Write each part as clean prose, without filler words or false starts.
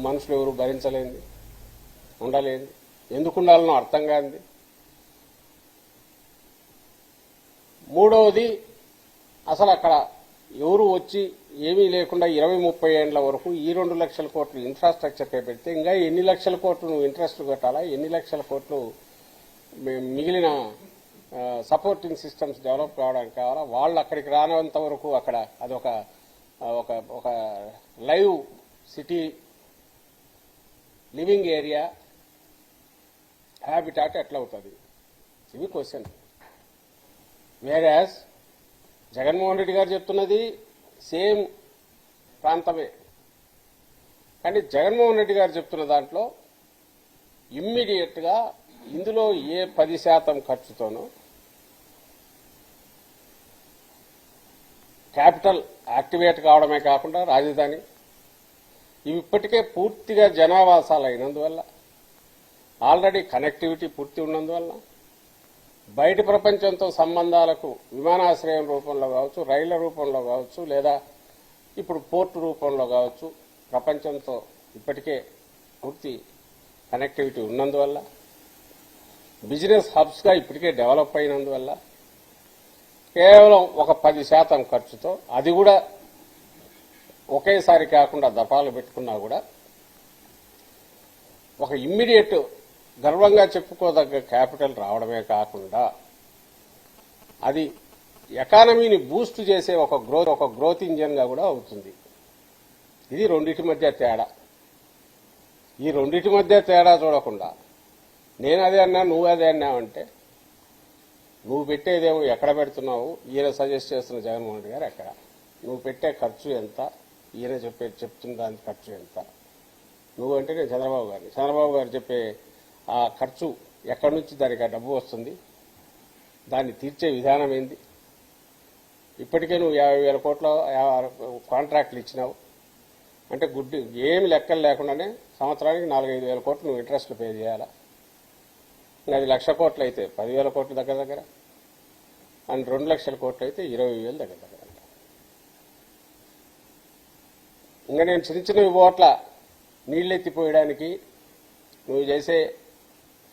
మనుషులు ఎవరు భరించలేంది, ఉండలేంది, ఎందుకు ఉండాలనో అర్థం కాంది. మూడవది, అసలు అక్కడ ఎవరు వచ్చి ఏమీ లేకుండా 20-30 ఏళ్ల వరకు ఈ 2 లక్షల కోట్లు ఇన్ఫ్రాస్ట్రక్చర్ పెడితే ఇంకా ఎన్ని లక్షల కోట్లు నువ్వు ఇంట్రెస్ట్ కట్టాలా, ఎన్ని లక్షల కోట్లు మిగిలిన సపోర్టింగ్ సిస్టమ్స్ డెవలప్ కావడానికి కావాలా. వాళ్ళు అక్కడికి రానంత వరకు అక్కడ అదొక ఒక live city living area habitat ఎట్లా అవుతుంది, ఇవి క్వశ్చన్. వేరాజ్ జగన్మోహన్ రెడ్డి గారు చెప్తున్నది సేమ్ ప్రాంతమే, కానీ జగన్మోహన్ రెడ్డి గారు చెప్తున్న దాంట్లో ఇమ్మీడియట్ గా ఇందులో ఏ 10% ఖర్చుతోనో క్యాపిటల్ యాక్టివేట్ కావడమే కాకుండా రాజధాని ఇవి ఇప్పటికే పూర్తిగా జనావాసాలు అయినందువల్ల, ఆల్రెడీ కనెక్టివిటీ పూర్తి ఉన్నందువల్ల బయట ప్రపంచంతో సంబంధాలకు విమానాశ్రయం రూపంలో కావచ్చు, రైళ్ల రూపంలో కావచ్చు, లేదా ఇప్పుడు పోర్టు రూపంలో కావచ్చు, ప్రపంచంతో ఇప్పటికే పూర్తి కనెక్టివిటీ ఉన్నందువల్ల, బిజినెస్ హబ్స్గా ఇప్పటికే డెవలప్ అయినందువల్ల కేవలం ఒక 10% ఖర్చుతో, అది కూడా ఒకేసారి కాకుండా దఫాలు పెట్టుకున్నా కూడా ఒక ఇమ్మీడియట్ గర్వంగా చెప్పుకోదగ్గ క్యాపిటల్ రావడమే కాకుండా అది ఎకానమీని బూస్ట్ చేసే ఒక గ్రోత్ ఇంజిన్ గా కూడా అవుతుంది. ఇది రెండింటి మధ్య తేడా. ఈ రెండింటి మధ్య తేడా చూడకుండా నేను అదే అన్నా నువ్వు అదే అన్నావంటే నువ్వు పెట్టేదేమో ఎక్కడ పెడుతున్నావు, ఈయన సజెస్ట్ చేస్తున్న జగన్మోహన్ రెడ్డి గారు ఎక్కడ, నువ్వు పెట్టే ఖర్చు ఎంత, ఈయన చెప్తున్న దాని ఖర్చు ఎంత, నువ్వు అంటే నేను చంద్రబాబు గారు చెప్పే ఆ ఖర్చు ఎక్కడి నుంచి దానికి ఆ డబ్బు వస్తుంది, దాన్ని తీర్చే విధానం ఏంది. ఇప్పటికే నువ్వు 50,000 కోట్ల కాంట్రాక్టులు ఇచ్చినావు అంటే గుడ్డి ఏమి లెక్కలు లేకుండానే సంవత్సరానికి 4-5 వేల కోట్లు నువ్వు ఇంట్రెస్ట్లు పే చేయాలా. అది 1,00,000 కోట్లు అయితే 10,000 కోట్ల దగ్గర అండ్ 2 లక్షల కోట్లు అయితే 20,000 దగ్గర. ఇంకా నేను చిన్న ఓట్ల నీళ్ళెత్తిపోయడానికి నువ్వు చేసే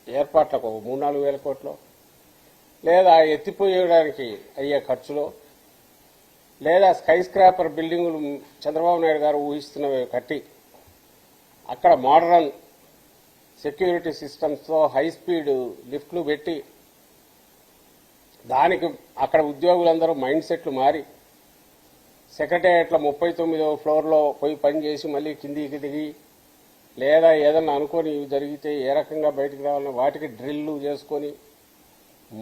ఏర్పాట్లకు 3-4 వేల కోట్లు, లేదా ఎత్తిపోయడానికి అయ్యే ఖర్చులో, లేదా స్కై స్క్రాపర్ బిల్డింగులు చంద్రబాబు నాయుడు గారు ఊహిస్తున్నవి కట్టి అక్కడ మోడరన్ సెక్యూరిటీ సిస్టమ్స్తో హై స్పీడ్ లిఫ్ట్లు పెట్టి దానికి అక్కడ ఉద్యోగులందరూ మైండ్ సెట్లు మారి సెక్రటేరియట్ల 39వ ఫ్లోర్లో పోయి పనిచేసి మళ్ళీ కిందికి దిగి, లేదా ఏదన్నా అనుకోని జరిగితే ఏ రకంగా బయటకు రావాలని వాటికి డ్రిల్లు చేసుకొని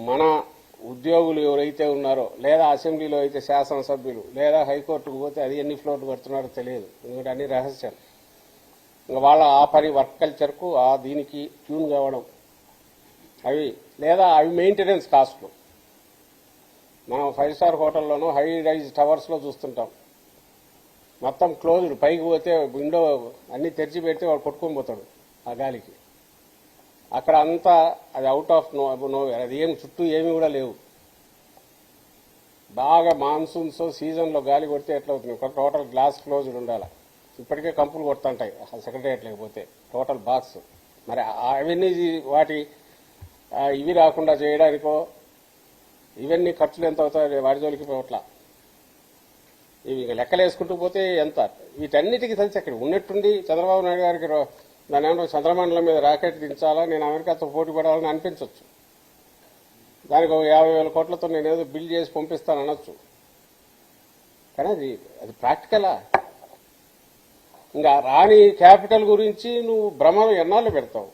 మన ఉద్యోగులు ఎవరైతే ఉన్నారో, లేదా అసెంబ్లీలో అయితే శాసనసభ్యులు, లేదా హైకోర్టుకు పోతే అది ఎన్ని ఫ్లోర్లు కడుతున్నారో తెలియదు, ఎందుకంటే అన్ని రహస్యాలు. ఇంకా వాళ్ళ ఆ పని వర్క్ కల్చర్కు దీనికి ట్యూన్ కావడం అవి, లేదా అవి మెయింటెనెన్స్ కాస్ట్లు. మనం 5 స్టార్ హోటల్లోనూ హై రైజ్ టవర్స్లో చూస్తుంటాం, మొత్తం క్లోజ్డ్, పైకి పోతే విండో అన్ని తెరిచి పెడితే వాడు కొట్టుకొని పోతాడు ఆ గాలికి. అక్కడ అంతా అది అవుట్ ఆఫ్ నోవేర్, అది ఏమి చుట్టూ ఏమి కూడా లేవు. బాగా మాన్సూన్స్ సీజన్లో గాలి కొడితే ఎట్లా అవుతుంది, టోటల్ గ్లాస్ క్లోజ్డ్ ఉండాలి. ఇప్పటికే కంపులు కొడుతుంటాయి సెక్రటరియట్ లేకపోతే టోటల్ బాక్స్. మరి అవన్నీ వాటి ఇవి రాకుండా చేయడానికో ఇవన్నీ ఖర్చులు ఎంత అవుతాయి వాడి జోలికి పోవట్లా. ఇవి లెక్కలేసుకుంటూ పోతే ఎంత, వీటన్నిటికీ తెలిసి అక్కడ ఉన్నట్టుండి చంద్రబాబు నాయుడు గారికి దాని ఏమన్నా చంద్రమండలం మీద రాకెట్ దించాలా, నేను అమెరికాతో పోటీ పడాలని అనిపించవచ్చు. దానికి 50,000 కోట్లతో నేనేదో బిల్ చేసి పంపిస్తాను అనొచ్చు, కానీ అది ప్రాక్టికలా. ఇంకా రాని క్యాపిటల్ గురించి నువ్వు భ్రమలు ఎన్నాళ్ళు పెడతావు.